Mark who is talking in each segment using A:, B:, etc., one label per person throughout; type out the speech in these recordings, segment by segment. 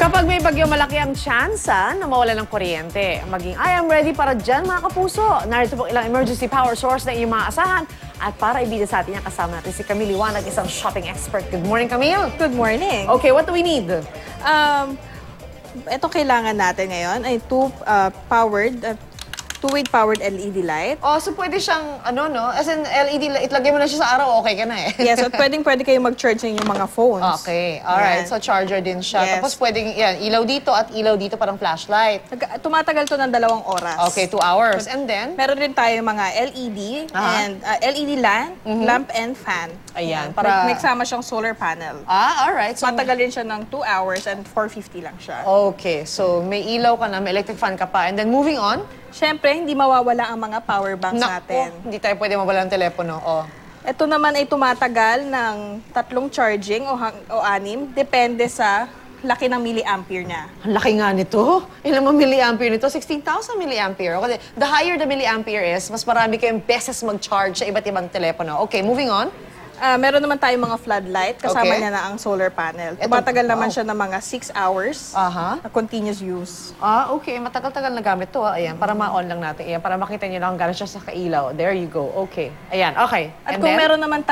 A: Kapag may bagyo, malaki ang tsansa na mawala ng kuryente. Maging I am ready para dyan, mga kapuso. Narito po ilang emergency power source na inyong maasahan. At para ibida sa atin yan, kasama natin si Camille Liwanag, isang shopping expert. Good morning, Camille.
B: Good morning.
A: Okay, what do we need?
B: Ito kailangan natin ngayon ay two-way powered LED light.
A: Oh, so pwede siyang, ano, no? As in, LED light, itlagay mo na siya sa araw, okay ka na eh.
B: Yes, at pwede kayo mag-charge ng inyong mga phones.
A: Okay, alright. So charger din siya.
B: Yes.
A: Tapos pwedeng, yan, ilaw dito at ilaw dito, parang flashlight.
B: Tumatagal to ng 2 oras.
A: Okay, 2 hours. And then?
B: Meron rin tayo mga LED and LED lamp and fan.
A: Ayan, para...
B: May kasama siyang solar panel.
A: Alright. So,
B: matagal din siya ng 2 hours and 450 lang siya.
A: Okay, so may ilaw ka na, may electric fan ka pa. And then moving on?
B: Siyempre, hindi mawawala ang mga power banks natin.
A: Hindi tayo pwede mawala ng telepono. Oh.
B: Ito naman ay tumatagal ng 3 charging o 6, depende sa laki ng milliampere niya.
A: Ang laki nga nito. Ilang mga milliampere nito? 16,000 milliampere. Okay. The higher the milliampere is, mas marami kayong beses mag-charge sa iba't ibang telepono. Okay, moving on.
B: Meron naman tayong mga floodlight, kasama
A: Okay.
B: niya na ang solar panel. Tumatagal naman siya ng mga 6 hours na continuous use.
A: Okay. Matagal-tagal na gamit to. Ayan, para ma-on lang natin. Ayan, para makita niyo lang gano'n siya sa kailaw. There you go. Okay. Ayan, okay.
B: At kung meron naman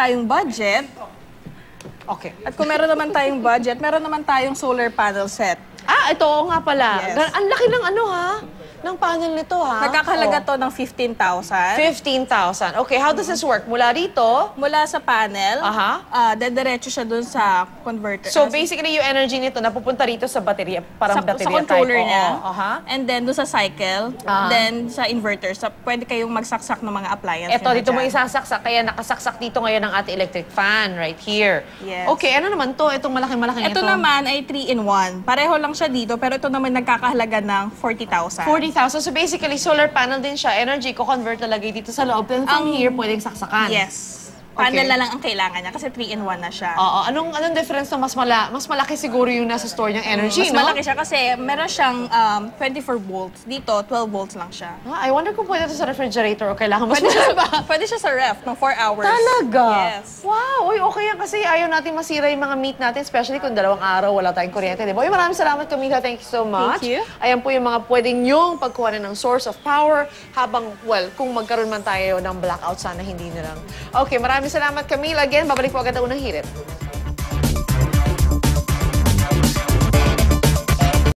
B: tayong budget, meron naman tayong solar panel set.
A: Ito nga pala.
B: Yes.
A: Ang laki ng ano ha? Ng panel nito ha?
B: Nagkakahalaga to ng 15,000.
A: 15,000. Okay, how does this work? Mula dito?
B: Mula sa panel, dediretso siya dun sa converter.
A: So basically, yung energy nito napupunta rito sa baterya, parang baterya
B: sa controller
A: type.
B: niya.
A: And
B: And then dun sa cycle, then sa inverter, pwede kayong magsaksak ng mga appliances.
A: eto, dito mo isasaksak. Kaya nakasaksak dito ngayon ang ating electric fan right here.
B: Yes.
A: Okay, ano naman to? Itong malaking-malaking ito?
B: Ito naman ay 3-in-1. Pareho lang siya dito, pero ito naman nagkakahalaga ng 40,000.
A: 40,000. So basically, solar panel din siya. Energy ko convert talagay dito sa loob. Then from here, pwedeng saksakan.
B: Yes. Panel na lang ang kailangan niya kasi 3-in-1 na siya.
A: Oo. Anong difference na mas malaki siguro yung nasa store niyang energy,
B: Mas
A: no?
B: malaki siya kasi meron siyang 24 volts. Dito, 12 volts lang siya.
A: I wonder kung pwede ito sa refrigerator o kailangan mas malaki.
B: Pwede siya sa ref ng 4 hours.
A: Talaga?
B: Yes.
A: Wow! Uy, okay yan kasi ayaw natin masira yung mga meat natin, especially kung 2 araw wala tayong kuryente, di ba? Uy, maraming salamat, Camila. Thank you so much.
B: Thank you.
A: Ayan po yung mga pwedeng nyong pagkuha ng source of power habang, well, kung magkaroon man tayo ng blackout, sana hindi na lang. Okay, maraming salamat, Camila. Again, babalik po agad ang unang hirit.